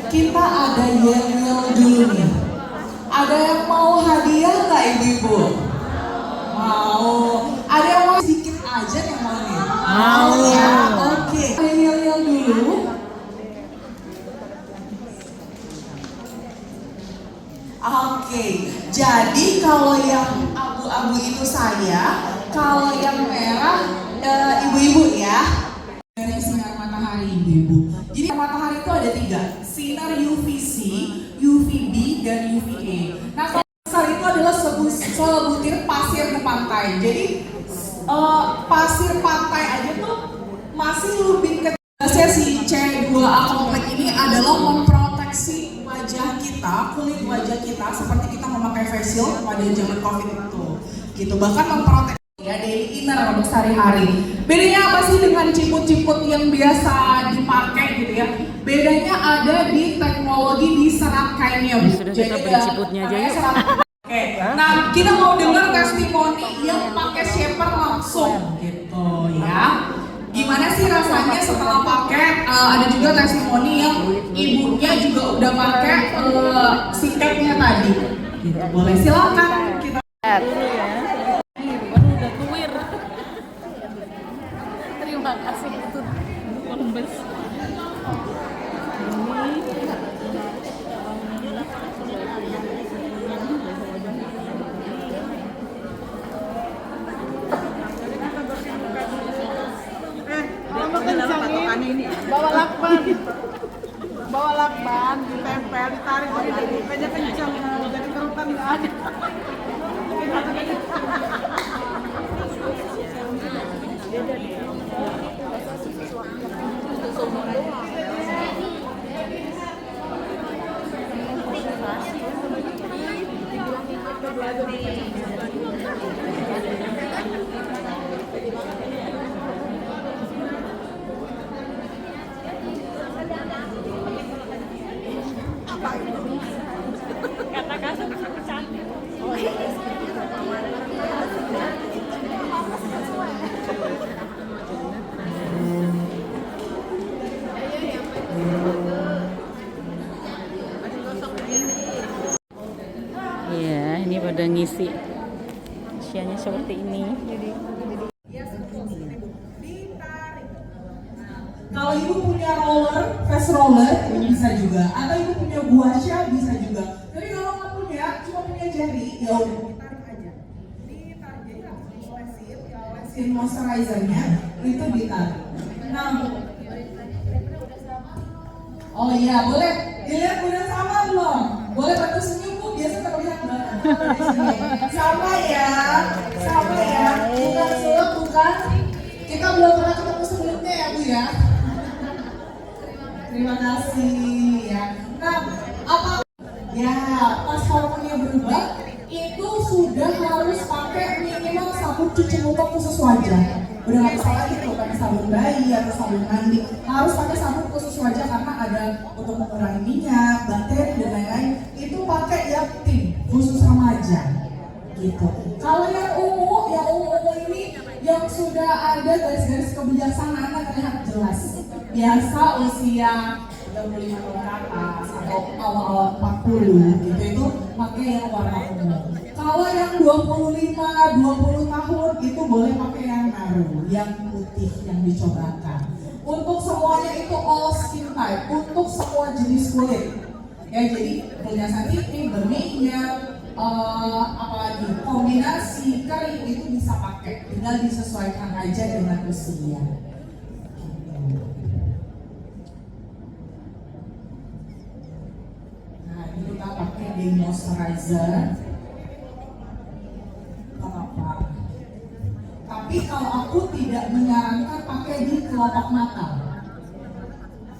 kita ada yel-yel dulu nih. Ada yang mau hadiah nggak ibu-ibu? Mau. Ada yang mau sedikit aja yang mau nih? Mau ya? Oke. Yel-yel dulu. Oke. Jadi kalau yang abu-abu itu saya, kalau yang merah ibu-ibu ya. Dari sinar matahari ibu-ibu. Jadi matahari itu ada 3, sinar UVC, UVB, dan UVA. Nah kalau itu adalah sebutir pasir ke pantai. Jadi pasir pantai aja tuh masih lebih kecil. Si C2A kompleks ini adalah memproteksi wajah kita, kulit wajah kita seperti kita memakai face shield pada zaman COVID itu. Gitu, bahkan memproteksi ya daily inner untuk sehari-hari. Bedanya apa sih dengan ciput-ciput yang biasa dipakai gitu ya? Bedanya ada di teknologi di serat kainnya, Bu. Sudah kita beli ciputnya aja yuk. Oke. Nah, kita mau dengar testimoni yang pakai shaper langsung gitu ya. Gimana sih rasanya setelah pakai? Ada juga testimoni yang ibunya juga udah pakai siketnya tadi. Gitu. Boleh silakan kita Dulu ya. Baru udah tuwir. Terima kasih itu lembes. Bawa lakban, bawa lakban, ditempel, ditarik dari mukanya kencang, jadi kerutan nggak ada. Kata-kata bisa bercanda. Iya, ini pada ngisi usianya seperti ini. Kalau ibu punya roller, face roller itu bisa juga. Atau ibu punya guasha bisa juga. Tapi kalau nggak punya, cuma punya jari, ya udah ditarik aja. Ditarik jadi harus diolesin, ya olesin moisturizernya itu ditarik. Nah, oh iya boleh dilihat udah sama belum? Boleh bantu senyum Bu, biasa terlihat banget. Sama ya, bukan sulap, bukan. Kita belum pernah ketemu sebelumnya ya Bu ya. Terima kasih ya. Nah, apa ya pas hormonnya berubah itu sudah harus pakai minimal sabun cuci muka khusus wajah. Udah nggak bisa lagi tuh pakai sabun bayi atau sabun mandi, harus pakai sabun khusus wajah karena ada untuk mengurangi minyak, bakteri dan lain-lain. Itu pakai yang tim khusus remaja gitu. Kalau yang ungu ini yang sudah ada garis-garis kebijaksanaan terlihat jelas. Biasa usia 35 tahun ke atas atau awal-awal 40 gitu itu pakai yang warna ungu. Kalau yang 25, 20 tahun itu boleh pakai yang merah, yang putih yang dicobakan. Untuk semuanya itu all skin type, untuk semua jenis kulit. Ya jadi punya saniti, berminyak, apalagi kombinasi kering itu bisa pakai, tinggal disesuaikan aja dengan usia. Nah ini kita pakai day moisturizer. Apa? Tapi kalau aku tidak menyarankan pakai di kelopak mata.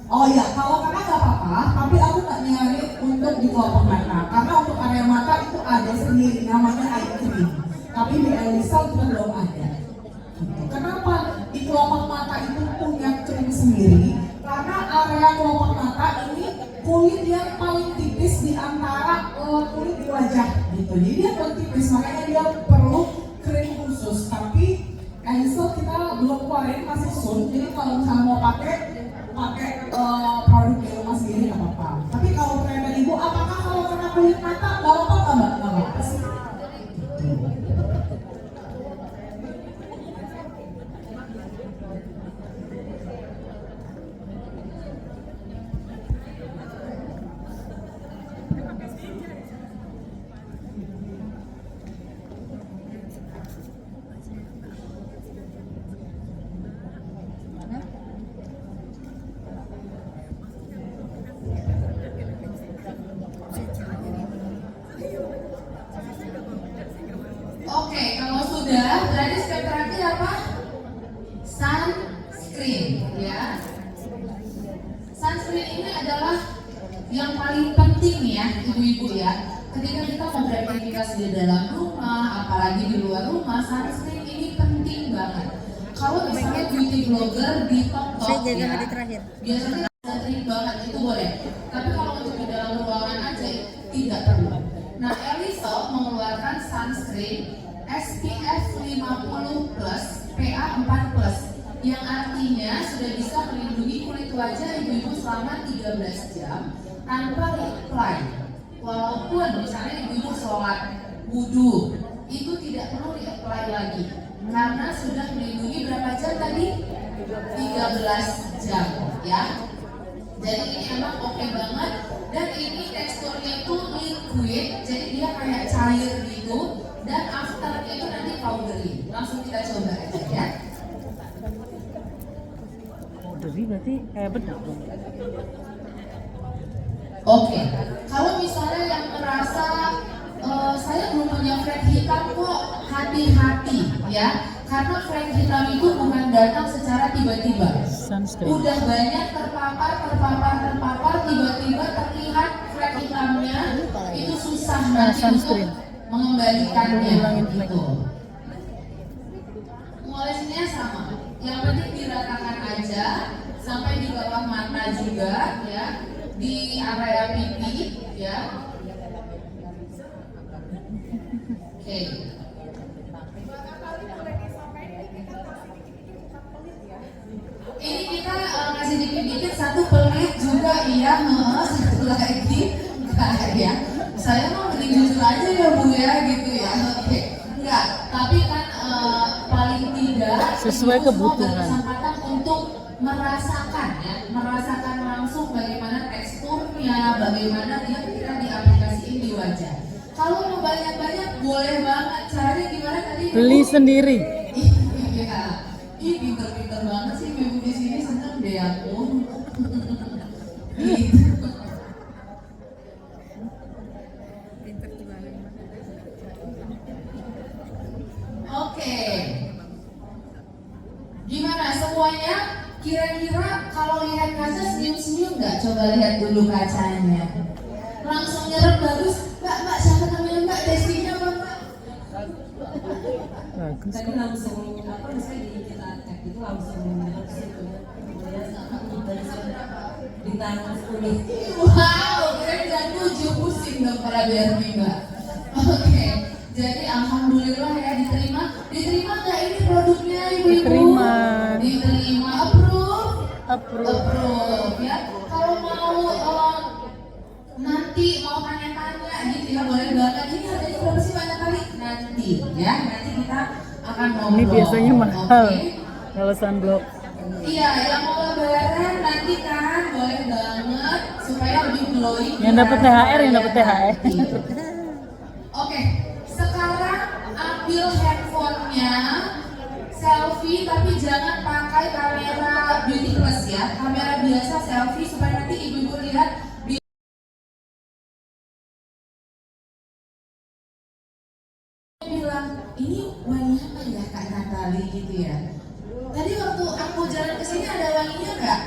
Oh ya, kalau kakak nggak apa-apa, tapi aku nggak nyaranin untuk di kelopak mata. Karena untuk area mata itu ada sendiri, namanya eye cream. Tapi di Elisa itu belum ada. Kenapa di kelopak mata itu punya krim sendiri? Karena area kelopak mata ini kulit yang paling tipis di antara kulit di wajah gitu. Jadi dia paling tipis, makanya dia perlu krim khusus. Tapi Elisa kita belum keluarin, masih sun. Jadi kalau misalnya mau pakai produk di rumah sendiri nggak apa-apa. Tapi kulit mata, nggak apa-apa nggak mbak? Nggak apa-apa sih. Oke, kalau sudah, berarti step terakhir apa? Sunscreen, ya. Sunscreen ini adalah yang paling penting ya, ibu-ibu ya. Ketika kita mau beraktivitas di dalam rumah, apalagi di luar rumah, sunscreen ini penting banget. Kalau misalnya beauty blogger di TikTok ya, biasanya sunscreen banget itu boleh. Tapi kalau untuk di dalam ruangan aja tidak perlu. Nah, Elisol mengeluarkan sunscreen SPF 50 plus PA 4 plus yang artinya sudah bisa melindungi kulit wajah ibu-ibu selama 13 jam tanpa reapply. Walaupun misalnya ibu-ibu sholat wudhu itu tidak perlu reapply lagi karena sudah melindungi berapa jam tadi? 13 jam ya. Jadi ini emang oke banget dan ini teksturnya itu liquid, jadi dia kayak cair gitu dan afternya itu nanti powdery. Langsung kita coba aja ya. Powdery berarti kayak bedak dong. Oke, kalau misalnya yang merasa saya belum punya flek hitam kok, hati-hati ya. Karena flek hitam itu bukan datang secara tiba-tiba. Sunscreen. Udah banyak terpapar, tiba-tiba terlihat flek hitamnya, itu susah nanti untuk mengembalikannya gitu. Ngolesnya sama, yang penting diratakan aja sampai di bawah mata juga ya, di area pipi ya. Oke. Ini kita ngasih dikit-dikit, satu pelit juga iya, satu lagi enggak ya. Saya mau mending jujur aja ya Bu ya gitu ya. Oke. Enggak, tapi kan paling tidak sesuai kebutuhan. Kesempatan untuk merasakan ya, merasakan langsung bagaimana teksturnya, bagaimana dia kira diaplikasiin di wajah. Kalau mau banyak-banyak boleh banget. Caranya gimana tadi? Beli sendiri. Iya. Ih, pinter-pinter banget sih ibu di sini, seneng deh aku. Gitu. Oke. Gimana semuanya? Kira-kira kalau lihat kaca senyum-senyum nggak? Coba lihat dulu kacanya. Langsung nyerep bagus. Mbak, siapa namanya Mbak? Destinya apa Mbak? Bagus. Tadi langsung apa misalnya di kita tag itu langsung nyerap situ, kemudian dari situ ditaruh 10. Wow, keren dan 7 pusing dong para BRB Mbak. Oke, jadi alhamdulillah ya diterima nggak ini produknya ibu-ibu? Diterima, approve ya. Kalau mau nanti mau tanya-tanya gitu ya boleh banget. Ini harganya berapa sih banyak kali? Nanti ya, nanti kita akan ngobrol. Ini biasanya mahal. Okay. Kalau sunblock. Iya, yang mau lebaran nanti kan boleh banget supaya lebih glowing. Yang dapat THR, yang dapat THR. Oke, sekarang ambil handphonenya, selfie tapi jangan pakai kamera beauty plus ya, kamera biasa selfie supaya nanti ibu-ibu lihat. Bilang ini wangi apa ya Kak Natali gitu ya. Tadi waktu aku jalan ke sini ada wanginya nggak?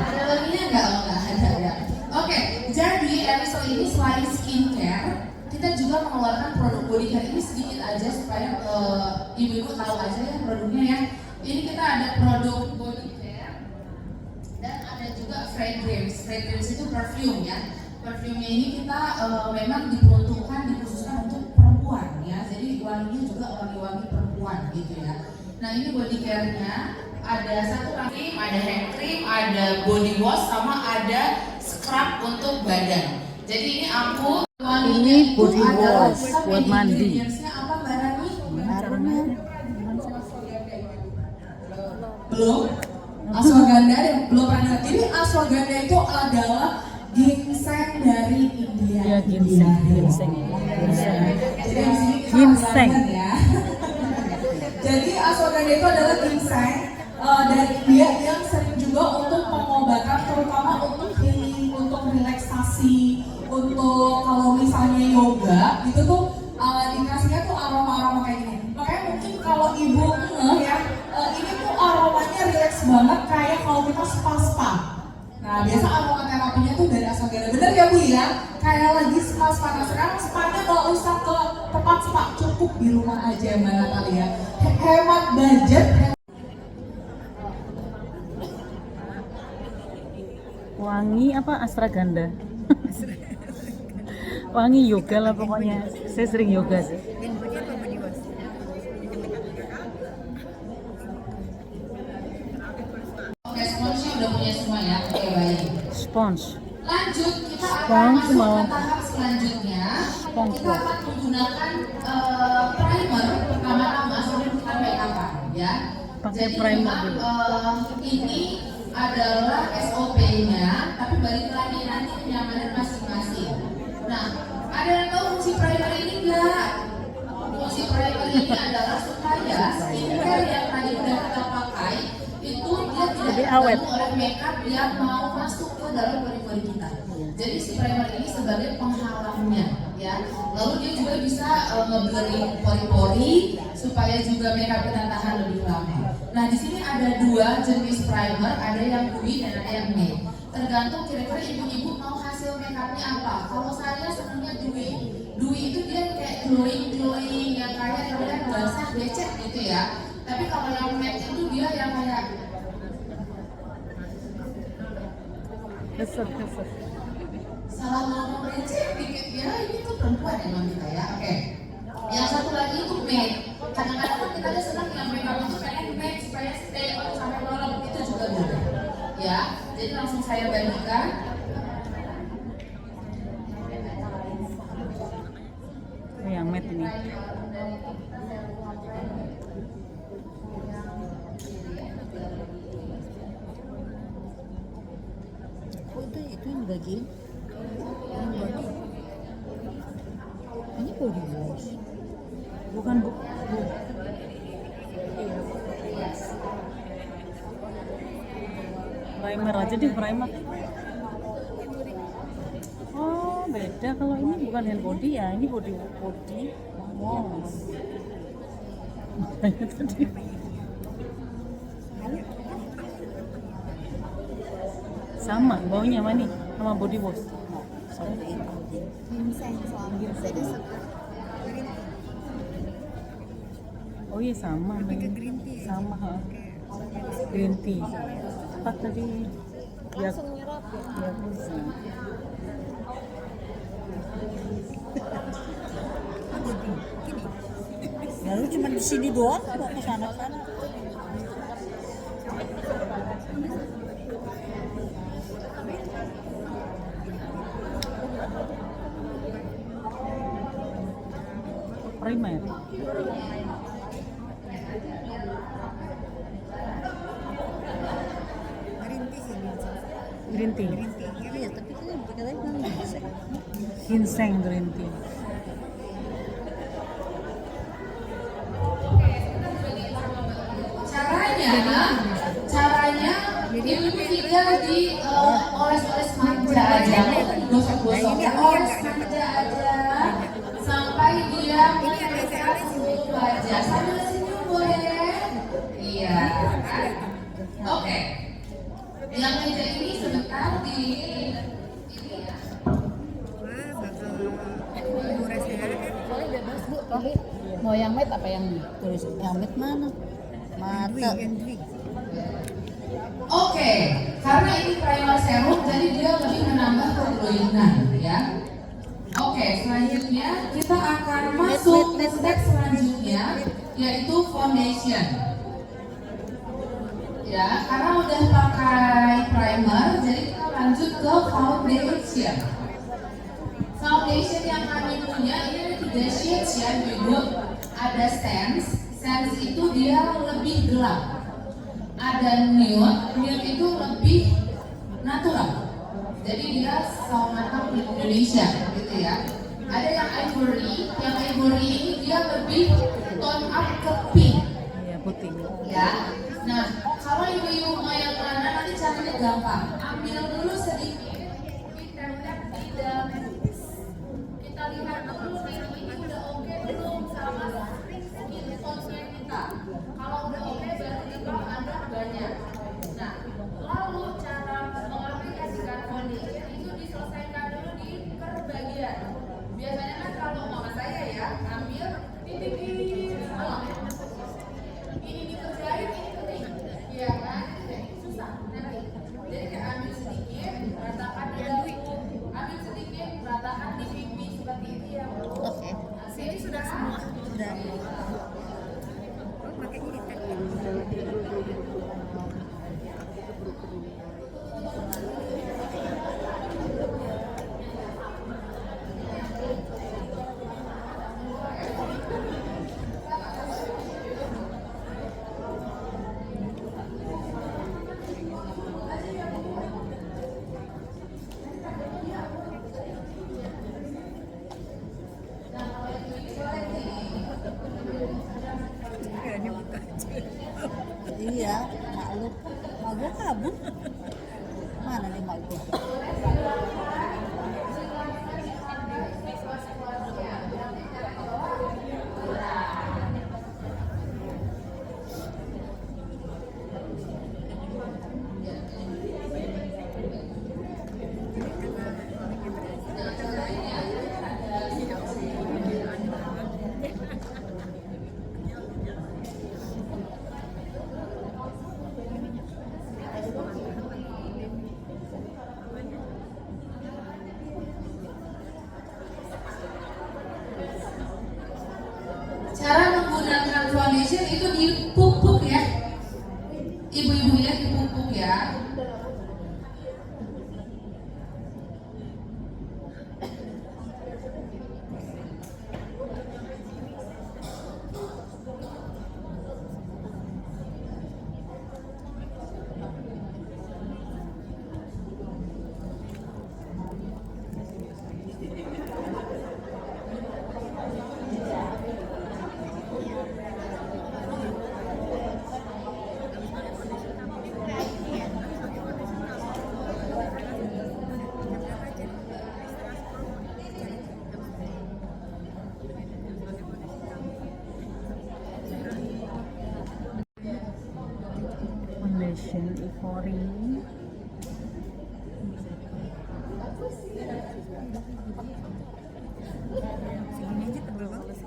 Ada wanginya nggak? Oh nggak ada ya. Oke, jadi Elisol ini selain skincare, kita juga mengeluarkan produk body care ini sedikit aja supaya ibu-ibu tahu aja ya produknya ya. Ini kita ada produk body care dan ada juga fragrance. Fragrance itu perfume ya. Parfumnya ini kita memang diperuntukkan, dikhususkan untuk perempuan ya. Jadi wanginya juga wangi-wangi perempuan gitu ya. Nah ini body care-nya ada satu cream, ada hand cream, ada body wash, sama ada scrub untuk badan. Jadi ini aku Ini body wash buat mandi. Apa Mbak Rani? Belum. Ashwagandha belum pernah. Jadi ashwagandha itu adalah ginseng dari India. Ya ginseng. Jadi di sini kita Ginseng. belajar ya. Jadi ashwagandha itu adalah ginseng dari India yang sering juga untuk pengobatan, terutama untuk healing, untuk relaksasi, untuk kalau misalnya yoga itu tuh dikasihnya tuh aroma-aroma kayak gini. Makanya mungkin kalau ibu ya, ini tuh aromanya relax banget kayak kalau kita spa. Nah biasa aromaterapinya tuh dari ashwagandha. Bener ya Bu ya? Kayak lagi spa. Nah sekarang spanya nggak usah ke tempat spa, cukup di rumah aja Mbak Natalia. Hemat budget. Wangi apa ashwagandha? Wangi yoga lah pokoknya. Saya sering yoga sih. Oke, sponsnya udah punya semua ya. Oke, baik. Spons. Lanjut, kita akan Spons masuk mau. ke tahap selanjutnya. Spons. Kita akan menggunakan primer pertama-tama sebelum kita make up ya. Pakai Jadi primer memang dulu. ini adalah SOP-nya, tapi balik lagi nanti kenyamanan masing-masing. Nah, ada yang tahu fungsi primer ini enggak? Fungsi primer ini adalah supaya skincare yang tadi udah kita pakai itu dia tidak Lebih awet. terganggu oleh makeup yang mau masuk ke dalam pori-pori kita. Jadi si primer ini sebagai penghalangnya, ya. Lalu dia juga bisa nge-blurring pori-pori supaya juga makeup kita tahan lebih lama. Nah di sini ada dua jenis primer, ada yang dewy dan ada yang matte. Tergantung kira-kira ibu-ibu mau hasil makeupnya apa. Kalau saya senangnya dewy. Dewy itu dia kayak glowing yang kayak terlihat basah becek gitu ya. Tapi kalau yang matte itu dia yang kayak Keset. salah ngomong receh dikit ya, ini tuh perempuan emang kita ya. Oke. Yang satu lagi itu matte. Kadang-kadang kan kita ada senang yang makeup itu pengen matte supaya stay on sampai malam, itu juga boleh. Ya, jadi langsung saya bandingkan. Yang matte ini. Itu yang bagian body. Ini body wash. Bukan bu. Primer aja deh, primer. Oh, beda kalau ini bukan hand body ya, ini body. Wow. Makanya tadi. Sama baunya mana nih sama body wash. Ginseng soalnya. Jadi Oh iya sama. green tea. Sama. Ha. Green tea. Tepat tadi. Ya, langsung nyerap ya. ya bisa. Ya lu cuma di sini doang, mau ke sana. Primer. Green tea. Iya, tapi kan katanya kan ginseng. Ginseng green tea. Caranya ini tinggal di oles-oles manja aja, gosok-gosok oles manja aja sampai dia menempel seluruh wajah. Sambil senyum boleh? Iya kan? Oke. Yang meja ini sebentar di ini ya. Boleh bebas Bu, pilih mau yang matte apa yang tulis yang matte mana? Mata. Oke, karena ini primer serum, jadi dia lebih menambah keglowingan, ya. Oke, selanjutnya kita akan masuk ke step selanjutnya, yaitu foundation. Ya, karena udah pakai primer, jadi kita lanjut ke foundation. Foundation yang kami punya ini ada 3 shades ya Ibu. Ada sense itu dia lebih gelap. Ada nude itu lebih natural. Jadi dia saung-saung di Indonesia gitu ya. Ada yang ivory ini dia lebih tone up ke pink. Iya, putih. Ya. Nah, kalau ibu-ibu mau yang mana nanti caranya gampang. Ambil dulu sedikit. Kita lihat di dalam. Kita lihat dulu ini udah oke belum sama skin tone-nya kita. Kalau udah oke berarti kalau ada banyak. Nah, lalu cara mengaplikasikan foundation itu diselesaikan dulu di per bagian. Biasanya kan kalau mama saya ya ambil titik ini dikerjain ini kering, ya kan? Susah nanti. Jadi kayak ambil sedikit, ratakan di dagu, ambil sedikit, ratakan di pipi seperti itu ya Bu. Oke. Sini sudah semua. Sudah. Iya, maklum. Mak gue kabur. Mana nih mak gue? Cara menggunakan foundation itu dipupuk ya, ibu-ibu ya, dipupuk ya. Foundation Ivory. Segini aja tebel banget.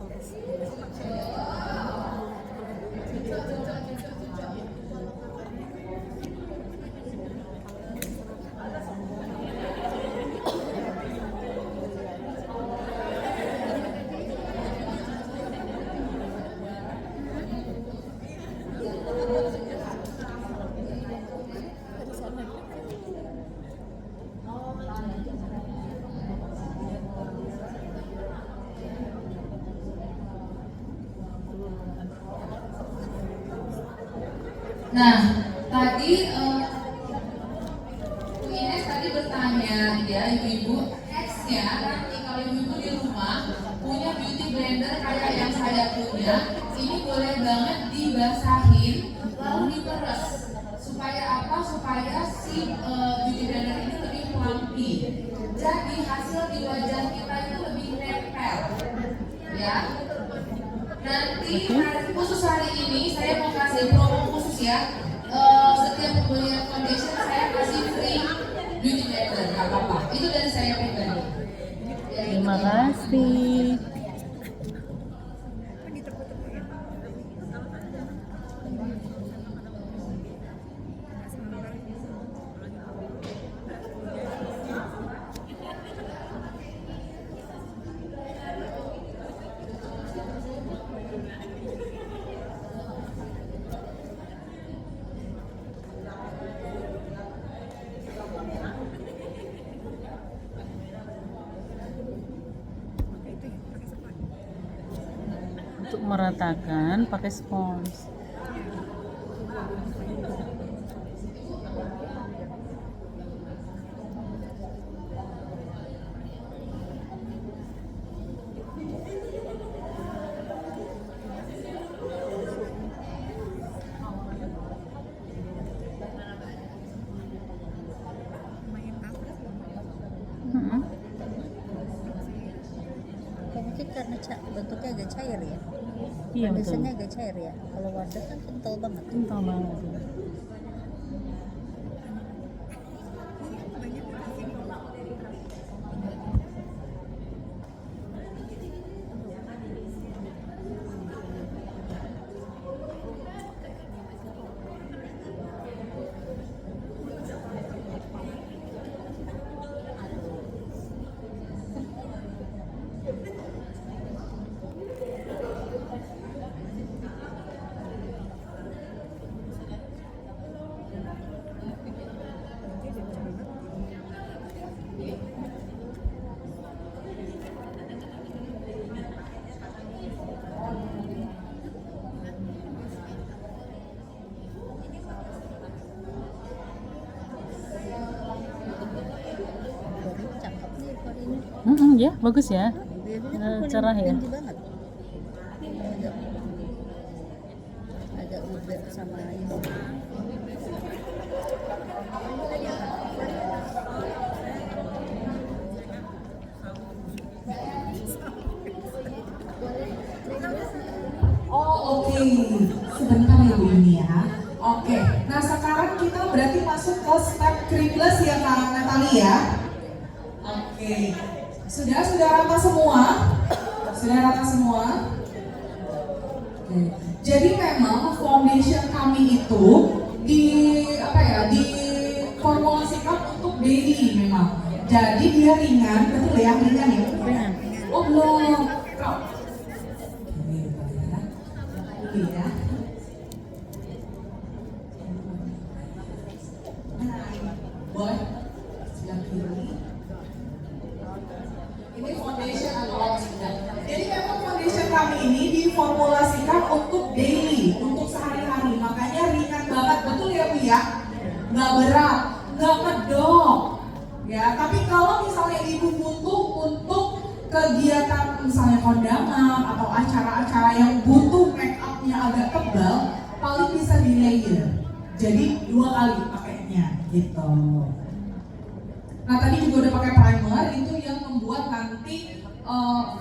Nah, tadi Bu Ines tadi bertanya ya ibu-ibu, X-nya nanti kalau ibu-ibu di rumah punya beauty blender kayak yang saya punya, ini boleh banget dibasahin lalu diperes. Supaya apa? Supaya si beauty blender ini lebih plumpy. Jadi hasil di wajah kita itu lebih nempel. Ya. Nanti khusus hari ini saya mau kasih promo khusus ya. Setiap pembelian foundation saya kasih free beauty blender, nggak apa-apa. Itu dari saya pribadi. Ya, Terima kasih. meratakan pakai spons. Mm-mm. Mungkin karena bentuknya agak cair ya. Iya betul. Biasanya agak cair ya. Kalau wadah kan kental banget. Kental banget. Baru cakep nih hari ini. Ya bagus ya. Biasanya kan Cerah ya. tinggi banget. Agak agak udah sama ini. Oh oke, sebentar ya Bu ini ya. Oke, nah sekarang kita berarti masuk ke step creamless ya Kak Natali ya. Oke, sudah rata semua? Sudah rata semua? Oke. Jadi memang foundation kami itu diformulasikan untuk daily memang. Jadi dia ringan, betul ya ringan ya? Ringan. Oh belum. Oke ya. Boleh sebelah kiri. Ini foundation atau sudah. Jadi memang foundation kami ini diformulasikan untuk daily, untuk sehari-hari. Makanya ringan banget, betul ya Bu ya? Nggak berat, nggak medok. Ya, tapi kalau misalnya ibu butuh untuk kegiatan misalnya kondangan atau acara-acara yang butuh make up-nya agak tebal, paling bisa di layer. Jadi 2 kali pakainya gitu. Nah tadi juga udah pakai primer, itu yang membuat nanti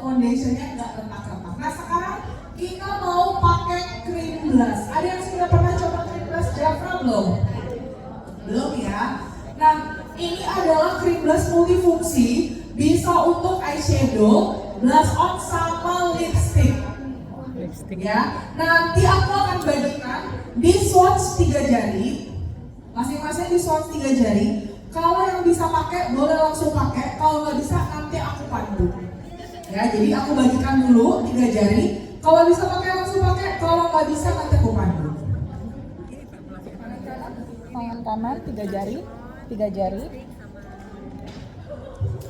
foundationnya nggak retak-retak. Nah sekarang kita mau pakai cream blush. Ada yang sudah pernah coba cream blush Jafra belum? Belum ya. Nah ini adalah cream blush multifungsi, bisa untuk eyeshadow, blush on sama lipstick. Lipstick. Ya, nanti aku akan bagikan di swatch 3 jari, masing-masing di swatch 3 jari. Kalau yang bisa pakai boleh langsung pakai, kalau nggak bisa nanti aku pandu. Ya, jadi aku bagikan dulu 3 jari. Kalau bisa pakai langsung pakai, kalau nggak bisa nanti aku pandu. Tangan kanan 3 jari, 3 jari.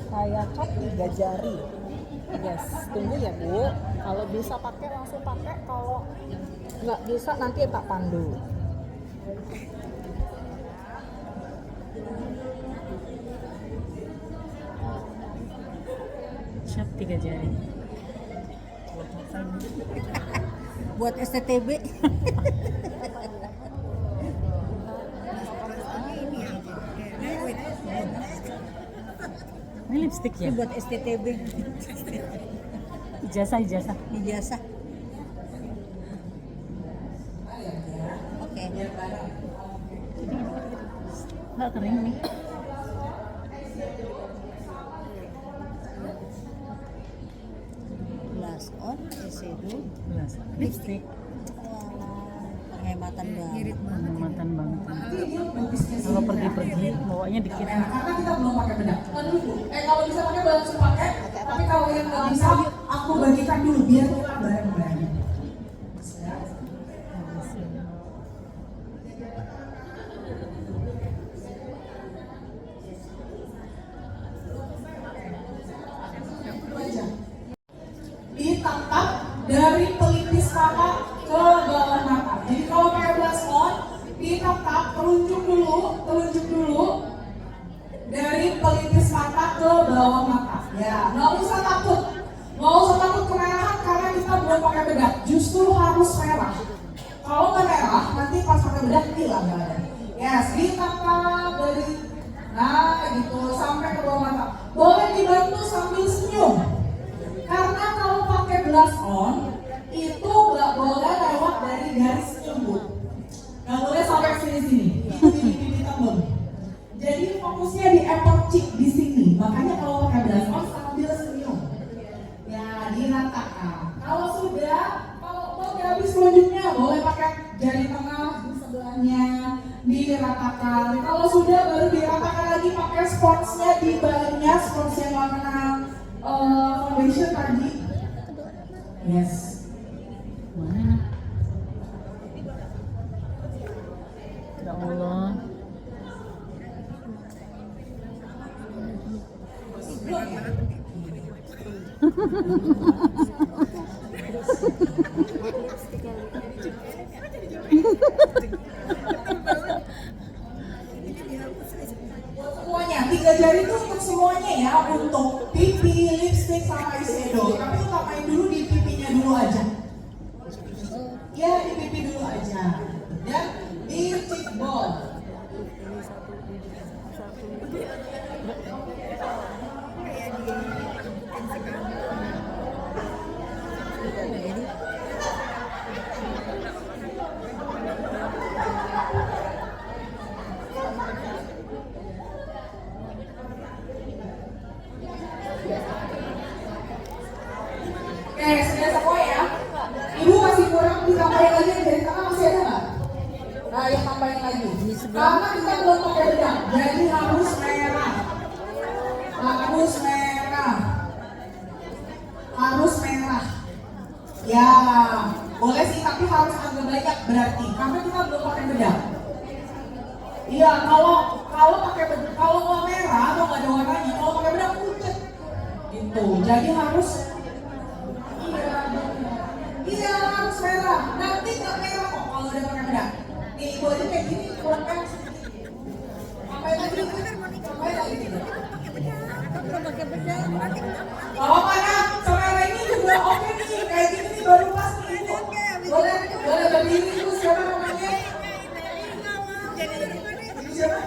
Kayak cat 3 jari. Yes, tunggu ya Bu. Kalau bisa pakai langsung pakai, kalau nggak bisa nanti tak pandu. Siap 3 jari. Buat STTB. Ini lipstick ya? Buat STTB. Ijazah. Ijazah. Oke. Nggak kering nih. Blush on, eyeshadow. Belas. Lipstick. Penghematan banget. Penghematan banget. Nanti dia bagusnya Kalau sih. pergi-pergi bawanya dikit. Karena kita belum pakai bedak. Kalau bisa pakai boleh langsung pakai. Tapi kalau yang nggak bisa, aku bagikan dulu biar kita bareng-bareng. Ditangkap dari pelipis bawah mata. Ya, nggak usah takut. Nggak usah takut kemerahan karena kita belum pakai bedak. Justru harus merah. Kalau nggak merah, nanti pas pakai bedak hilang nggak ada. Yes, ditangkap dari, nah gitu sampai ke bawah mata. Boleh dibantu sambil senyum. Karena kalau pakai blush on itu nggak boleh lewat dari garis senyum, Bu. Nggak boleh sampai sini-sini. Itu di pipi tembem. Jadi fokusnya di apple cheek di sini. Makanya kalau pakai blush on sambil senyum. Ya, diratakan. Kalau sudah, kalau mau habis selanjutnya boleh pakai jari tengah di sebelahnya, diratakan. Kalau sudah baru diratakan lagi pakai sponsnya di bahannya, spons yang warna foundation tadi. Yes. Mana? Ya Allah. Semuanya, 3 jari itu untuk semuanya ya, untuk pipi, lipstick, sama eyeshadow. Tapi utamain dulu di pipinya dulu aja. Ya, di pipi dulu aja. Dan di cheekbone. Oke, sudah semua ya. Ibu masih kurang ditambahin lagi yang dari tengah masih ada nggak? Nah, yang tambahin lagi. Karena kita belum pakai bedak, jadi harus merah. Harus merah. Harus merah. Ya, boleh sih tapi harus agak banyak berarti karena kita belum pakai bedak. Iya, kalau pakai bedak, kalau nggak merah atau nggak ada warnanya, kalau pakai bedak pucat. Gitu. Jadi harus iya harus merah. Nanti nggak merah kok kalau udah pakai bedak. Nih ibu aja kayak gini kurang merah sedikit. Sampai lagi. Oh mana? Selera ini juga oke nih. Kayak gini nih baru pas nih ibu. Boleh berdiri ibu siapa namanya? Siapa?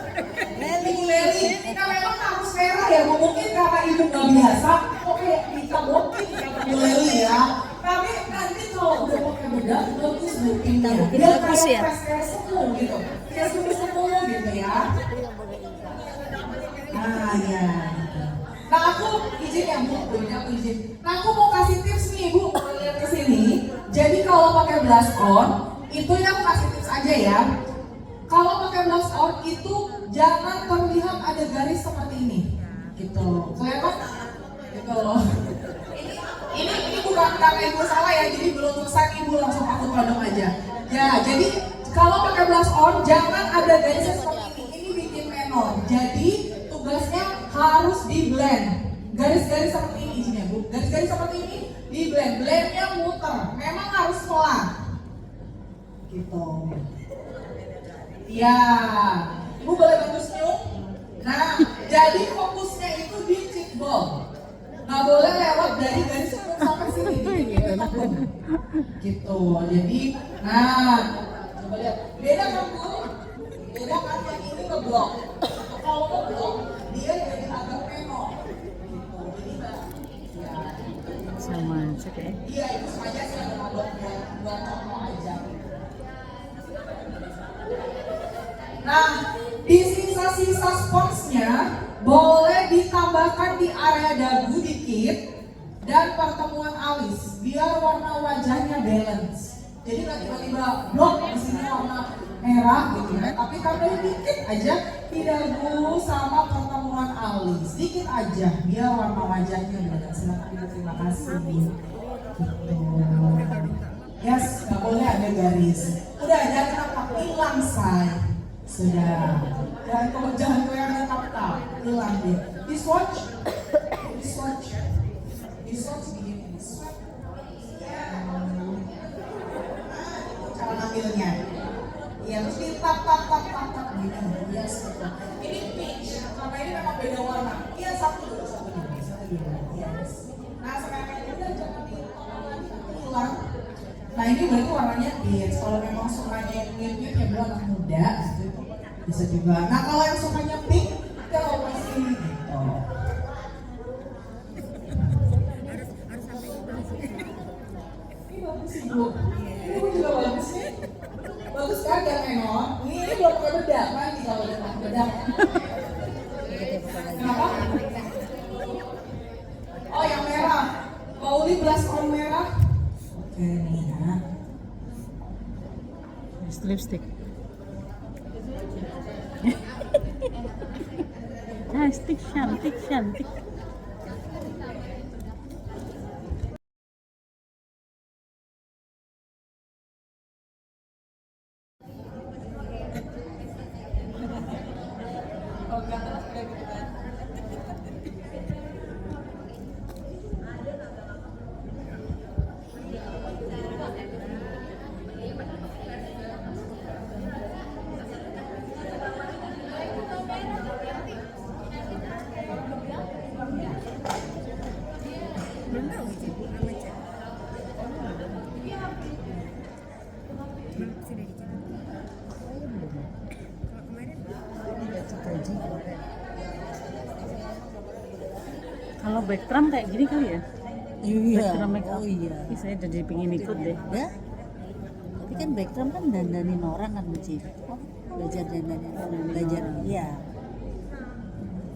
Ibu Leli. Nah memang harus merah ya Bu. Mungkin karena ibu nggak biasa. Oke kita mungkin Ibu Leli ya. Tapi nanti kalau udah pakai bedak bagus Bu pinnya. Biar kayak kayak semu gitu. Kayak semu gitu ya. Ah ya. Nah aku izin ya Bu, aku izin. Nah aku mau kasih tips nih Bu, lihat ke sini. Jadi kalau pakai blush on, itu ya aku kasih tips aja ya. Kalau pakai blush on itu jangan terlihat ada garis seperti ini, gitu. Kelihatan? Gitu loh. Ini bukan karena ibu salah ya, jadi belum selesai ibu langsung aku todong aja. Ya, jadi kalau pakai blush on jangan ada garisnya seperti ini. Ini bikin menor. Jadi tugasnya harus di blend. Garis-garis seperti ini izinnya Bu. Garis-garis seperti ini di blend. Blendnya muter. Memang harus pelan. Gitu. Ya, Ibu boleh bantu senyum. Nah, jadi fokusnya itu di cheekbone. Nggak boleh lewat dari garis senyum sampai sini. Gitu. Jadi, nah, coba lihat. Beda kan Bu? Beda kan yang ini ngeblok. Kalau ngeblok, dia jadi agak menor. Gitu. Jadi nggak. Ya. Sama aja kayak. Iya, itu sengaja sih ada ngeblok buat contoh aja. Nah, di sisa-sisa sponsnya boleh ditambahkan di area dagu dikit dan pertemuan alis biar warna wajahnya balance. Jadi nggak tiba-tiba blok di sini warna merah gitu ya, tapi tambahin dikit aja di dagu sama pertemuan alis, dikit aja biar warna wajahnya balance. Silakan Ibu, terima kasih. Gitu. Yes, nggak boleh ada garis. Udah jangan tampak hilang say. Sudah. Jangan kelihatan tap-tap. Hilang dia. Di swatch begini. Cara ngambilnya. Iya, terus di tap gini. Yes, betul. Ini peach, karena ini memang beda warna. Iya, satu dulu. Yes. Nah sekarang ini udah jangan ditolong lagi nanti hilang. Nah ini berarti warnanya beige. Kalau memang sukanya yang nude ya buat anak muda gitu. Bisa juga. Nah kalau yang sukanya pink, kalau masih gitu. Ini bagus sih bu. Ini juga bagus nih. Bagus kan ya Enon? Ini belum pakai bedak kan? Kalau udah pakai bedak. Kenapa? Oh yang merah. Pauli blush on merah. Oke nih ya. Lipstick. Lipstick cantik. Kalau backdrum kayak gini kali ya? Iya. Backdrum make up. Oh iya. Ih, saya jadi pingin ikut deh. Ya. Tapi kan backdrum kan dandanin orang kan Ci. Belajar dandanin orang, belajar. Iya.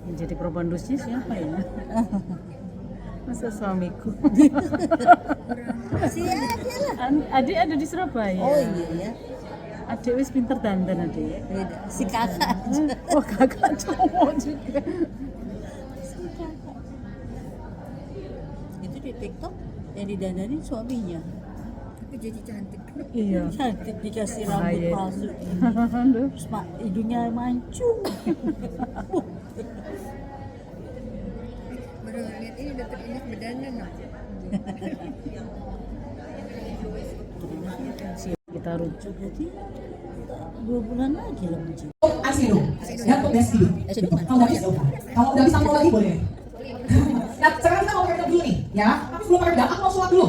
Yang jadi probandusnya siapa ya? Masa suamiku. Siapa lah. Adik ada di Surabaya. Oh iya ya. Adik wis pinter dandan adik. Beda. Si kakak. Oh kakak cowok juga. Itu di TikTok yang didandanin suaminya. Tapi jadi cantik. Iya. Cantik dikasih rambut Bahaya. palsu. Aduh. Terus hidungnya mancung. Baru lihat ini udah teringat berdandan loh. Kita rujuk. Berarti 2 bulan lagi lah Ci. Aisydo, dan untuk Besti. Kalau nggak bisa udah. Kalau udah bisa mau lagi boleh. Nah sekarang kita mau pakai bedak dulu nih, ya. Tapi sebelum pakai bedak, aku mau sulap dulu.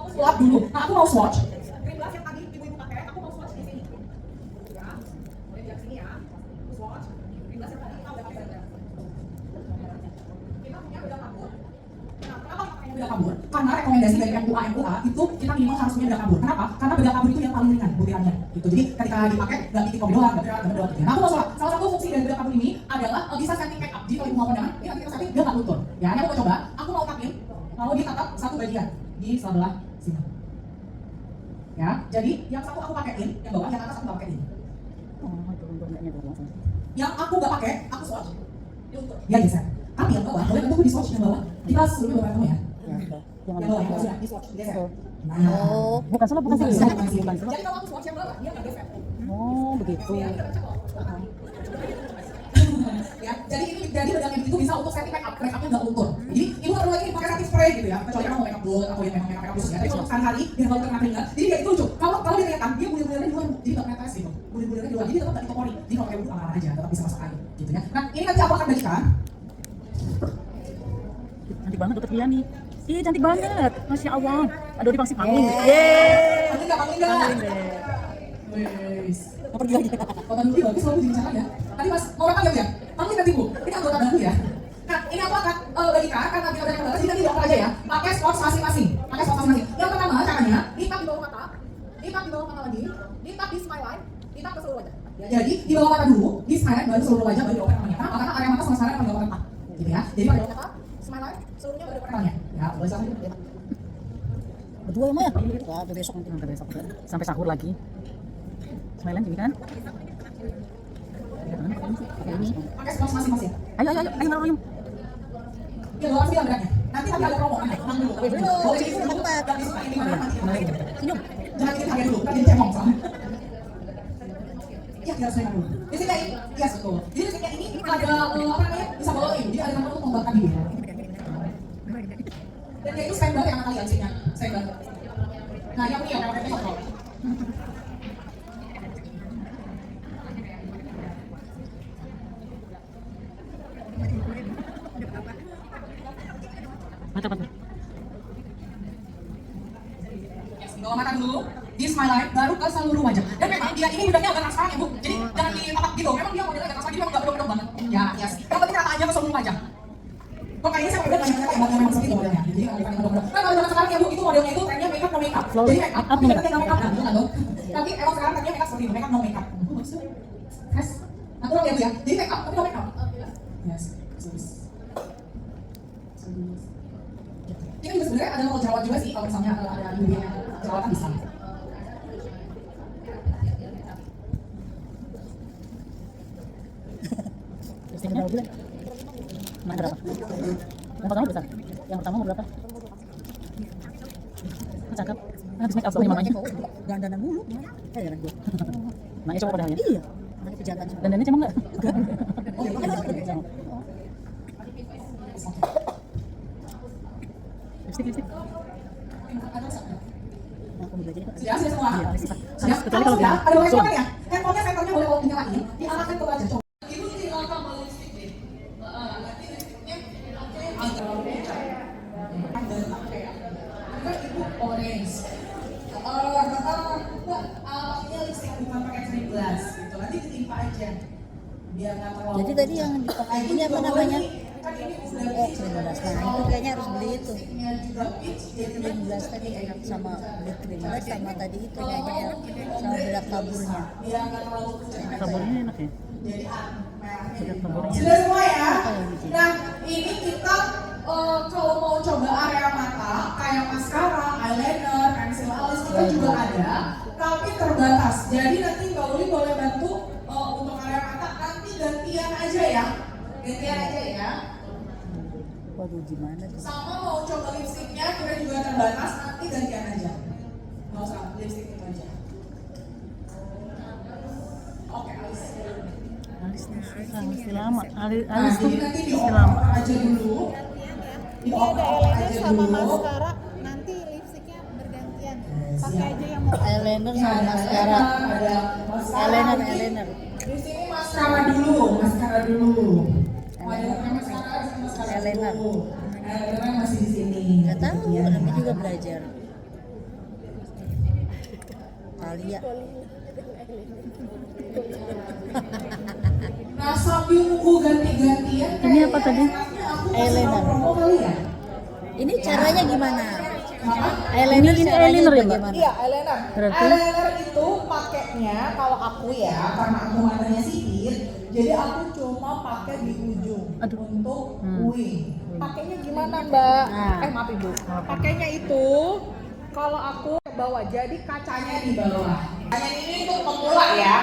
Sulap dulu. Nah aku mau swatch. Krim blush yang tadi ibu-ibu pakai, aku mau swatch di sini. Ya, boleh di sini ya. Swatch. Krim blush yang tadi kita udah pakai bedak. Kita punya bedak kabur. Nah, kenapa kita pakai bedak kabur? Karena rekomendasi dari MUA itu kita minimal harus punya bedak kabur. Kenapa? Karena bedak kabur itu yang paling ringan butirannya. Gitu. Jadi ketika dipakai nggak bikin kopi doang, nggak berat, nggak bedok. Nah aku mau sulap. Salah satu fungsi dari bedak kabur ini adalah bisa setting make up. Jadi kalau ibu mau kondangan, ini nanti kita setting dia nggak luntur. Ya, ini aku mau coba. Aku mau pakai, mau ditatap satu bagian di sebelah sini. Ya, jadi yang satu aku pakein, yang bawah, yang atas aku nggak pakein. Oh, itu untungnya tuh langsung. Yang aku nggak pakai, aku swatch. Dia geser. Tapi yang bawah, boleh aku di swatch yang bawah. Kita sebelumnya beberapa ketemu ya. Jangan Yang bawah, yang sudah di swatch, geser. Nah, Oh, bukan salah, bukan bukan salah. bukan. Jadi kalau aku swatch yang bawah, dia nggak geser. Oh, begitu. Ya, kita baca kok. Ya, jadi bedak yang itu bisa untuk setting make upnya nggak luntur. Jadi ibu nggak perlu lagi pakai setting spray gitu ya, kecuali emang mau make up bold atau yang memang make up khusus ya. Tapi untuk sehari-hari biar nggak kena keringat. Jadi kayak itu lucu. Kalau dia kelihatan dia bulir-bulirnya di luar, jadi nggak netes gitu. Bulir-bulirnya di luar, jadi tetap nggak ditopori. Jadi kalau kayak aman aja, tetap bisa masuk air gitu ya. Nah ini nanti aku akan bagikan. Cantik banget dokter Diani. Ih, cantik banget. Masya Allah. Aduh, dipangsi panggung. Panggil nggak? Panggil nggak? Panggilin deh. Wes. Mau pergi lagi. Kota Nuri bagus selalu dibincangkan ya. Tadi mas mau apa ya? Panggil nanti bu. Ini anggota baru ya. Nah ini aku akan bagikan karena kita udah terbatas. Jadi nanti dokter aja ya. Pakai spot masing-masing. Pakai spot masing-masing. Yang pertama caranya, ditap di bawah mata, ditap di bawah mata lagi, ditap di smile line, ditap ke seluruh wajah. Ya, jadi di bawah mata dulu, di smile line baru seluruh wajah baru dioper namanya. Kenapa? Karena area mata sama smile line paling dioper mata. Gitu ya. Jadi pada bawah mata, smile line, seluruhnya baru dioper namanya. Ya, boleh sama ya. Berdua ya, Maya? Wah, sampai besok nanti. Sampai besok. Sampai sahur lagi. Smilean gini kan? Ini. Pakai spot masing-masing. Ayo, ayo. Ya bawa sembilan beratnya. Nanti ada promo kan? Tenang dulu. Boleh jadi dulu. Yang disukai di mana nanti. Senyum. Jangan bikin harga dulu. Kan jadi cemong soalnya. Iya, kita harus naikkan dulu. Di sini ini, yes betul. Jadi di sini ini ada apa namanya? Bisa bawain. Jadi ada nama untuk membakar bibir. Dan dia itu standar yang kalian sini, standar. Nah, yang ini yang pakai kontrol. Mantap, mantap. Yes, di bawah mata dulu, di smile line, baru ke seluruh wajah. Dan memang dia ini bedaknya agak transparan ya Bu, jadi jangan ditapak gitu. Memang dia modelnya agak transparan, jadi memang nggak bedok-bedok banget. Ya, yes. Yang penting rata aja ke seluruh wajah. Kok kayaknya saya udah banyak yang memang seperti itu modelnya. Jadi bukan yang bedok-bedok. Kan kalau zaman sekarang ya Bu, itu modelnya itu trennya make up no make up. Jadi make up, no make up kan, gitu. Tapi emang sekarang trennya make up seperti itu, make up no make up. Yes. Natural ya Bu ya. Jadi make up tapi no make up. Yes. Ini kan juga sebenarnya ada mau jerawat juga sih, kalau misalnya ada ibu yang jerawatan bisa. Lipstick berapa bulan? Mana berapa? Yang pertama besar. Yang pertama berapa? Cakep. Habis make up sama mamanya. Dandanan mulu. Heran gue. Makanya coba padahalnya. Iya. Ada kejahatan juga. Dandannya cuma enggak? Oh, iya, kan? Lipstick. Aku mau belajar. Sudah semua. Iya, lipstick. Sudah. Kecuali kalau sudah, gini. ada banyak Zoom. kan ya? Handphonenya sensornya boleh kalau dinyalain, diarahkan ke wajah. Coba. Ibu tinggal tambah lipstick deh. Nanti lipstiknya Orange. Pastinya lipstick bukan pakai cream glass gitu. Nanti ditimpa aja. Biar nggak terlalu. Jadi tadi yang dipakai ini apa namanya? Kan ini udah Oh, 19. Nah, itu kayaknya harus beli itu. lipstiknya juga peach. Jadi 19 tadi enak sama beli krim glass sama tadi itu kayaknya sama bedak taburnya. biar nggak terlalu kencang. Taburnya enak ya? Jadi merahnya. Bedak taburnya. Sudah semua ya. Nah, ini kita kalau mau coba area mata kayak maskara, eyeliner, pensil alis kita juga ada, tapi terbatas. Jadi nanti Mbak Uli boleh bantu untuk area mata nanti gantian aja ya. Gantian aja ya. Waduh, gimana tuh? Sama mau coba lipstiknya kita juga terbatas, nanti gantian aja. Nggak usah lipstik itu aja. Oke, alis. Alisnya susah, mesti lama. Alis Nanti tuh nanti mesti lama. dioper aja dulu. Dioper aja sama dulu. maskara, nanti lipstiknya bergantian. Pakai aja yang mau. Eyeliner sama maskara. Ada maskara. Eyeliner. Di sini maskara dulu. Wajah pakai maskara, di sini maskara Eyeliner. dulu. Eyeliner masih di sini. Nggak tahu, namanya juga belajar. Talia. Nah, sambil nunggu ganti-gantian. Ini apa tadi? Eyeliner. Promo kali ya? Ini caranya gimana? Eyeliner ini eyeliner ya, Mbak? bagaimana? Iya, eyeliner. Berarti Eyeliner itu pakainya kalau aku ya, karena aku matanya sipit, jadi aku cuma pakai di ujung untuk wing. Pakainya gimana, Mbak? Nah. Maaf Ibu. Pakainya itu kalau aku ke bawah, jadi kacanya Di bawah. Hanya ini untuk pemula ya,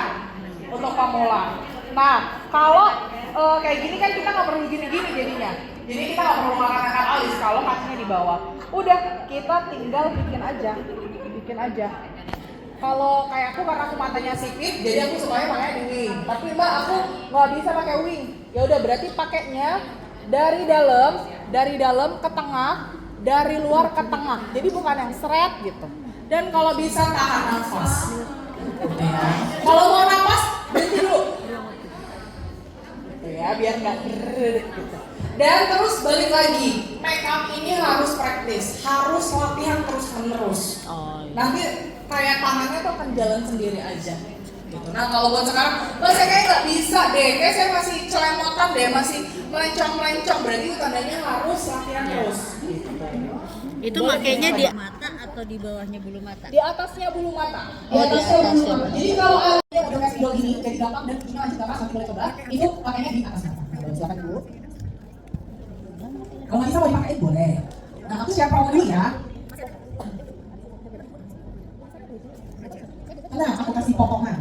untuk pemula. Nah, kalau kayak gini kan kita nggak perlu gini-gini jadinya. Jadi kita nggak perlu mengangkat alis kalau kakinya di bawah. Udah, kita tinggal bikin aja. Kalau kayak aku karena aku matanya sipit, jadi aku sukanya pakai di wing. Tapi Mbak, aku nggak bisa pakai wing. Ya udah, berarti pakainya dari dalam ke tengah, dari luar ke tengah. Jadi bukan yang seret gitu. Dan kalau bisa tahan nafas. Kalau mau nafas, berhenti dulu. Ya, biar nggak gitu. Dan terus balik lagi, make up ini harus praktis, harus latihan terus menerus. Nanti kayak tangannya tuh akan jalan sendiri aja. Gitu. Nah kalau buat sekarang, saya kayak nggak bisa deh, kayak saya masih celemotan deh, masih melencong, berarti itu tandanya harus latihan terus. Gitu. Itu makainya di mata atau di bawahnya bulu mata? di atasnya bulu mata. Di atasnya bulu mata. Jadi kalau anda udah kasih video gini, jadi gampang dan punya lanjut gampang, nanti boleh coba. Itu pakainya di atas mata. Silakan dulu. Kalau nggak bisa mau dipakai boleh. Nah aku share promo dulu ya. Nah aku kasih potongan.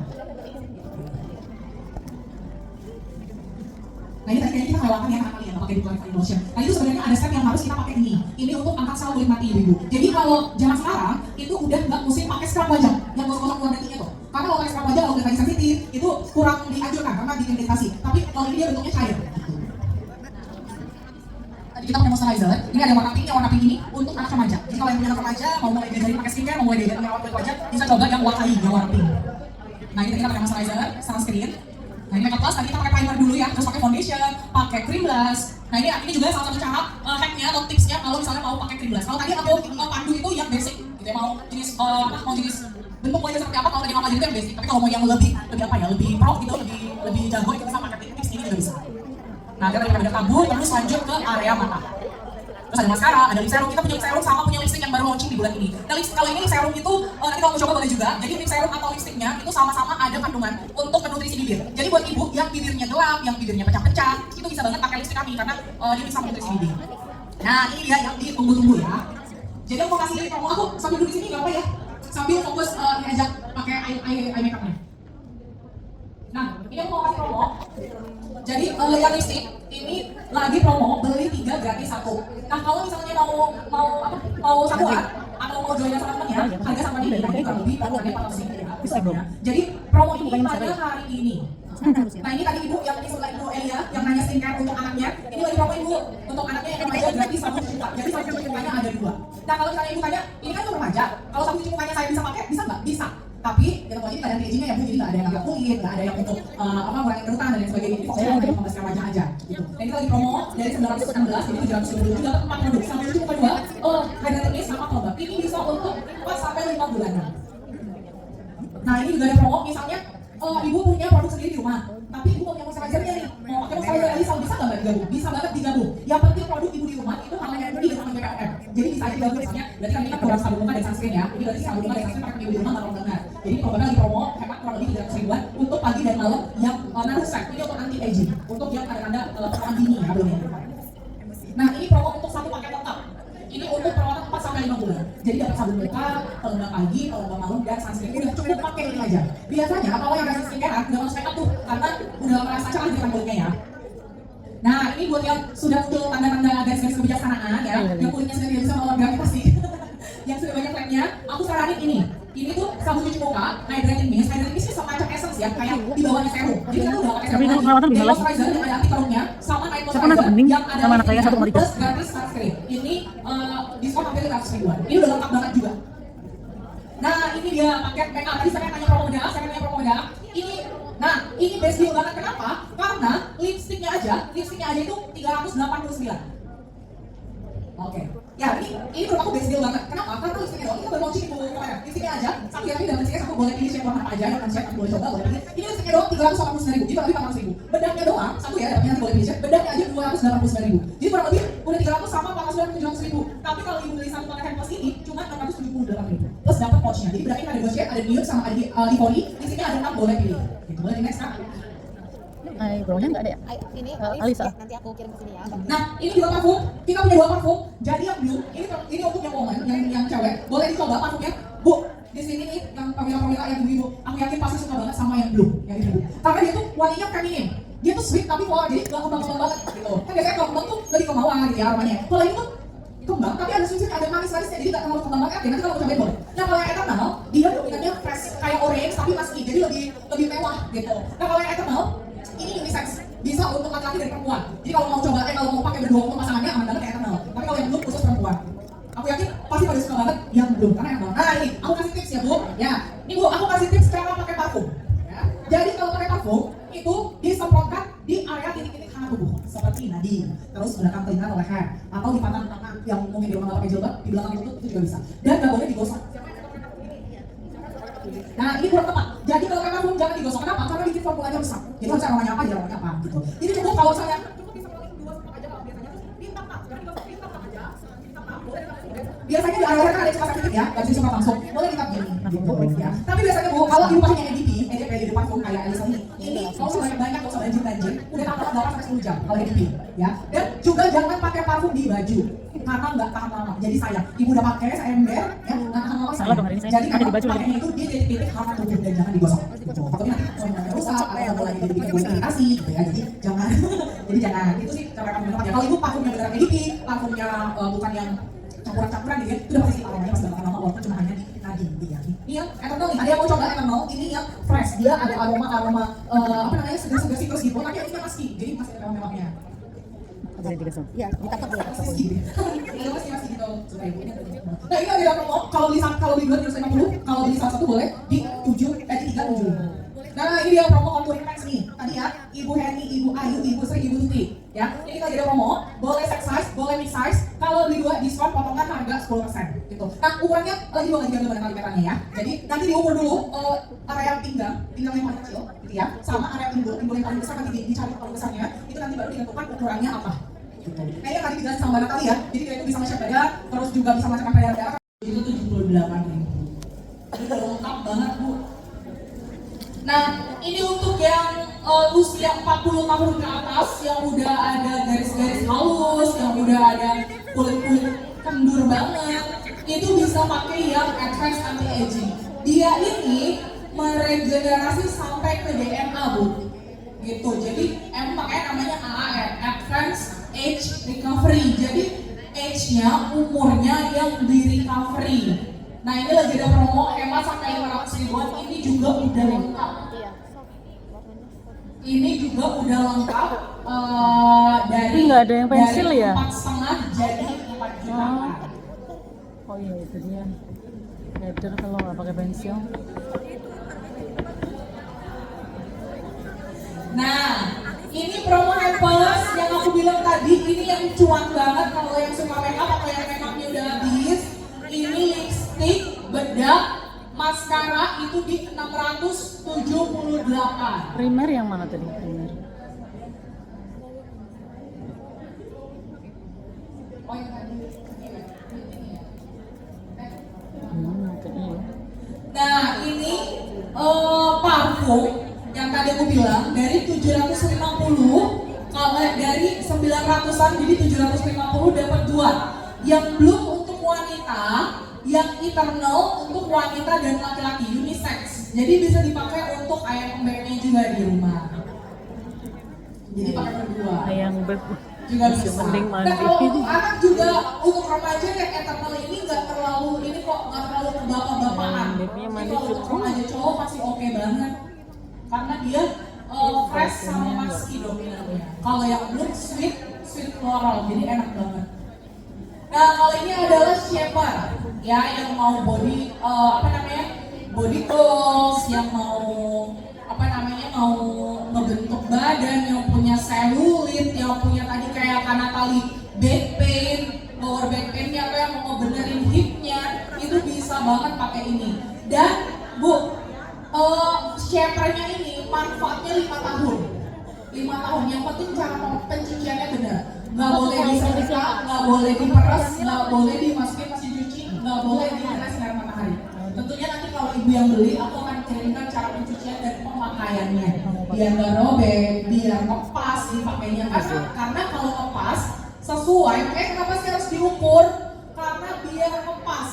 Nah ini tadi kita melewatkan yang kali ya, pakai Ducliffe Emotion. Nah itu sebenarnya ada step yang harus kita pakai ini. Ini untuk angkat sel kulit mati ibu-ibu. Jadi kalau zaman sekarang itu udah nggak mesti pakai scrub wajah yang gosok-gosok keluar dagingnya tuh. Karena kalau pakai scrub wajah kalau kulit lagi sensitif itu kurang dianjurkan karena bikin iritasi. Tapi kalau ini dia bentuknya cair. Tadi kita punya moisturizer. Ini ada warna pink ini untuk anak remaja. Jadi kalau yang punya anak remaja mau mulai diajarin pakai skincare, mau mulai diajarin merawat kulit wajah, bisa coba yang warna pink, yang warna pink. Nah ini kita pakai moisturizer, sunscreen. Nah ini makeup plus tadi kita pakai primer dulu ya, terus pakai foundation, pakai cream blush. Nah ini juga salah satu cara hacknya atau tipsnya kalau misalnya mau pakai cream blush. Kalau tadi aku pandu itu yang basic, gitu ya, mau jenis mau jenis bentuk wajah seperti apa, kalau tadi mama itu yang basic. Tapi kalau mau yang lebih apa ya, lebih pro gitu, lebih jago itu bisa pakai tips ini juga bisa. Nah kita tadi udah kabur, terus lanjut ke area mata. Terus ada maskara, ada lip serum, kita punya lip serum sama punya lipstick yang baru launching di bulan ini. Nah kalau ini lip serum itu nanti kalau mau coba boleh juga. Jadi lip serum atau lipsticknya itu sama-sama ada kandungan untuk menutrisi bibir. Jadi buat ibu yang bibirnya gelap, yang bibirnya pecah-pecah, itu bisa banget pakai lipstick kami karena dia bisa menutrisi bibir. Nah ini dia yang ditunggu-tunggu ya. Jadi aku mau kasih promo, aku sambil duduk di sini nggak apa ya, sambil fokus diajak pakai eye makeupnya. Nah ini aku mau kasih promo. Jadi yang lipstick ini lagi promo beli 3 gratis 1. Nah kalau misalnya mau satuan atau mau join sama temennya, harga sama ini kurang lebih harganya 400.000 ya. Jadi promo ini pada hari ini. Nah ini tadi ibu yang disuruh ibu Elia yang nanya skincare untuk anaknya, ini lagi promo ibu untuk anaknya yang remaja gratis 1 juta. Jadi 1 jutanya ada 2. Nah kalau misalnya ibu tanya, ini kan untuk remaja, kalau 1 jutanya saya bisa pakai, bisa nggak? Bisa. Tapi ya ini ada packagingnya ya bu, jadi nggak ada yang agak kulit, nggak ada yang untuk ngurangin kerutan dan lain sebagainya. Ini fokusnya untuk pembahas remaja aja gitu. Dan kita lagi promo dari 916 jadi 720 juga 4 produk sama itu kedua hydrating mist sama pelembab. Ini bisa untuk 4 sampai 5 bulanan. Nah ini juga ada promo misalnya ibu punya produk sendiri di rumah, tapi ibu punya moisturizernya nih, mau pakai moisturizer Alisal bisa nggak digabung? Bisa banget digabung. Yang penting produk ibu di rumah itu namanya di dengan BPOM. Jadi bisa aja digabung misalnya, berarti kan ini kan program sabun muka dan sunscreen ya. Ini berarti sabun muka dan sunscreen pakai ibu di rumah nggak benar. Jadi programnya lagi promo hemat kurang lebih 300 ribuan untuk pagi dan malam yang nano set. Ini untuk anti aging, untuk yang tanda-tanda perang dini ya belum ya. Nah ini promo untuk satu paket lengkap. Ini untuk perawatan 4 sampai 5 bulan. Jadi dapat sabun muka, pelembab pagi, pelembab malam, dan sunscreen. Udah cukup pakai ini aja. Biasanya kalau yang rasa skincare udah langsung make up tuh, karena udah merasa cantik di kulitnya ya. Nah ini buat yang sudah muncul tanda-tanda garis-garis kebijaksanaan ya, yang kulitnya sudah tidak bisa melawan gravitasi, yang sudah banyak fleknya, aku saranin ini. Ini tuh sabun cuci muka, hydrating mist. Hydrating mist ini semacam essence ya, kayak di bawahnya serum. Jadi kita udah pakai serum. Tapi kalau perawatan bisa lagi. Moisturizer yang ada anti kerumnya, sama night Siapa nangkep moisturizer bening yang ada sama anak saya 1,3. plus gratis sunscreen. Ini diskon hampir 500 ribuan. Ini udah lengkap banget juga. Nah ini dia paket makeup. Tadi saya nanya promo bedak, Ini, nah ini best deal banget. Kenapa? Karena lipstiknya aja itu 389. Oke, ya ini menurut aku best deal banget. Kenapa? Karena lipstiknya doang, kita baru launching itu kemarin. Lipstiknya aja, satu ya, dan lipstiknya satu boleh pilih shade warna apa aja, yang shade boleh coba, boleh pilih. Ini lipstiknya doang 389.000, jadi kurang lebih 400.000. Bedaknya doang, satu ya, dapatnya boleh pilih shade. Bedaknya aja 289.000. Jadi kurang lebih udah 300 sama 497.000. Tapi kalau ibu beli satu paket plus ini, cuma 678.000. Plus dapat pouchnya. Jadi bedaknya ada 2 shade, ada nude sama ada ivory. Lipstiknya ada 6 boleh pilih. Gitu, boleh di next kan? Eyebrow-nya nggak ada ya? Ini Alisa. nanti aku kirim ke sini ya. Nah, ini juga parfum. Kita punya 2 parfum. Jadi yang blue, ini untuk yang woman, yang cewek. Boleh dicoba parfumnya. Bu, di sini nih yang pamila yang ibu. Aku yakin pasti suka banget sama yang blue, yang ini. Karena dia tuh wanginya feminin. Dia tuh sweet tapi floral, jadi gak kembang-kembang banget gitu. Kan biasanya kalau kembang tuh lebih ke mawar gitu ya aromanya. Kalau ini tuh kembang tapi ada sweet, ada manis-manisnya, jadi gak terlalu kembang banget. Nanti kalau mau cobain boleh. Nah kalau yang eternal, dia dominannya fresh kayak orange tapi masih jadi lebih mewah gitu. Nah kalau yang eternal, ini unisex, bisa untuk laki-laki dan perempuan. Jadi kalau mau coba, kalau mau pakai berdua untuk pasangannya aman banget kayak eternal. Tapi kalau yang blue khusus perempuan. Aku yakin pasti pada suka banget yang blue karena yang Nah ini, aku kasih tips ya bu. Ya, ini bu, aku kasih tips cara pakai parfum. Ya. Jadi kalau pakai parfum itu disemprotkan di area titik-titik hangat tubuh seperti nadi, terus belakang telinga atau leher, atau di patang tangan yang mungkin di rumah nggak pakai jilbab, di belakang itu juga bisa. Dan nggak boleh digosok. Nah ini kurang tepat. Jadi kalau pakai parfum jangan digosok. Kenapa? Karena bikin formulanya rusak. Jadi harus aromanya apa, aromanya apa gitu. Jadi cukup kalau saya cukup disemprotin 2 spot aja kalau biasanya bintang-tang. Jangan digosok bintang-tang aja. Bintang-tang boleh biasanya di area kan ada cepat sedikit ya, nggak bisa disemprot langsung. Boleh kita gini gitu ya. Tapi biasanya bu, kalau ibu pakai EDP di parfum kayak Alisa ini kalau sebanyak banyak, kalau banjir, udah tahan 8-10 jam kalau EDP ya. Dan juga jangan pakai parfum di baju karena nggak tahan lama. Jadi sayang, ibu udah pakai saya ember ya, nggak tahan lama Salah dong hari ini saya. Jadi Ada di kalau baju lagi. pakainya itu di titik-titik hangat tubuh dan jangan digosok. Gitu. Takutnya nanti semuanya rusak atau mulai jadi bikin kulit iritasi gitu ya. Jadi jangan, jadi jangan. Itu sih cara kamu melakukan. Kalau ibu parfumnya beneran EDP, parfumnya bukan yang campuran-campuran gitu ya, itu udah pasti aromanya pasti bakal lama walaupun cuma hanya di nadi gitu ya. Ini yang eternal nih, ada yang mau coba eternal, ini yang fresh, dia ada aroma apa namanya segar-segar citrus gitu, tapi ini masih, jadi masih ada mewah-mewahnya. Boleh digosok. Iya, ditangkap boleh. Masih gitu. Nah ini ada promo, kalau beli 2 350, kalau beli salah satu boleh di 3 7. Nah Nah ini dia promo contouring max nih. Tadi ya, Ibu Henny, Ibu Ayu, Ibu Sri, Ibu Tuti. Ya, ini kita lagi ada promo. Boleh sex size, boleh mix size. Kalau beli 2 diskon potongan harga 10% gitu. Nah ukurannya lagi gambar kali petanya ya. Jadi nanti diukur dulu area pinggang yang paling kecil, gitu ya, sama area pinggul yang paling besar nanti dicari paling besarnya. Itu nanti baru ditentukan ukurannya apa. Gitu. Kayaknya tadi dijelasin sama Mbak Natali ya. Jadi kita itu bisa nge-share badan, terus juga bisa mengecekkan peredaran darah. Itu 78.000. Itu lengkap banget Bu. Nah, ini untuk yang usia 40 tahun ke atas, yang udah ada garis-garis halus, yang udah ada kulit-kulit kendur banget, itu bisa pakai yang Advanced Anti-Aging. Dia ini meregenerasi sampai ke DNA Bu. Gitu. Jadi makanya namanya AAR, Advanced Age Recovery. Jadi age-nya, umurnya yang di recovery. Nah ini lagi ada promo hemat sampai 500 ribuan. Ini juga udah lengkap. Ini juga udah lengkap dari nggak ada yang pensil dari ya? 4,5 jadi 4 juta. Oh iya itu dia. Header kalau nggak pakai pensil. Nah, ini promo hampers yang aku bilang tadi, ini yang cuan banget kalau yang suka makeup atau yang makeupnya udah habis. Ini lipstick, bedak, maskara itu di 678. Primer yang mana tadi? Primer. Oh yang tadi. Kayaknya ya. Nah, ini parfum yang tadi aku bilang dari 750 kalau dari 900-an jadi 750 dapat 2. Yang belum untuk wanita, yang eternal untuk wanita dan laki-laki unisex. Jadi bisa dipakai untuk ayam pembeknya juga di rumah. Jadi pakai berdua. Ayang beb. Juga bisa. Mending mandi. Nah kalau untuk anak juga untuk remaja yang eternal ini nggak terlalu ke bapak-bapakan. Bebnya mandi Kalau untuk cukup. remaja cowok pasti oke banget. Karena dia fresh sama musky dominannya. Kalau yang belum sweet floral, jadi enak banget. Nah kalau ini adalah shaper, ya yang mau body body goals, yang mau mau ngebentuk badan, yang punya selulit, yang punya tadi kayak Kanatali back pain, lower back painnya, atau yang mau benerin hipnya, itu bisa banget pakai ini. Dan Bu, shapernya ini manfaatnya 5 tahun. 5 tahun, yang penting cara pencuciannya benar. Nggak boleh disetrika, nggak boleh diperas, nggak boleh dimasukin mesin cuci, nggak boleh dikena sinar matahari. Tentunya nanti kalau ibu yang beli, aku akan kirimkan cara pencucian dan pemakaiannya. Biar nggak robek, biar ngepas dipakainya. Karena kalau ngepas sesuai, kenapa sih harus diukur? Karena biar ngepas.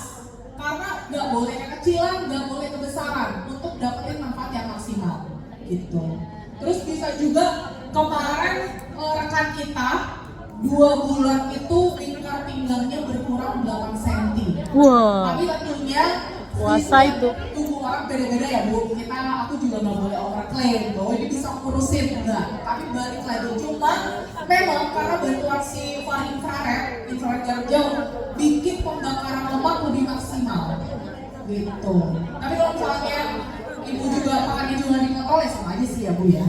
Karena nggak boleh kekecilan, nggak boleh kebesaran untuk dapetin manfaat yang maksimal. Gitu. Terus bisa juga kemarin rekan kita 2 bulan itu lingkar pinggangnya berkurang 8 cm. Wah. Tapi tentunya Puasa itu. tubuh orang beda-beda ya Bu. Aku juga nggak boleh overklaim bahwa ini bisa ngurusin, enggak. Tapi balik lagi, cuma memang karena bantuan si far infrared jarak jauh bikin pembakaran lemak lebih maksimal. Gitu. Tapi kalau misalnya ibu juga makannya juga dikontrol ya sama aja sih ya Bu ya.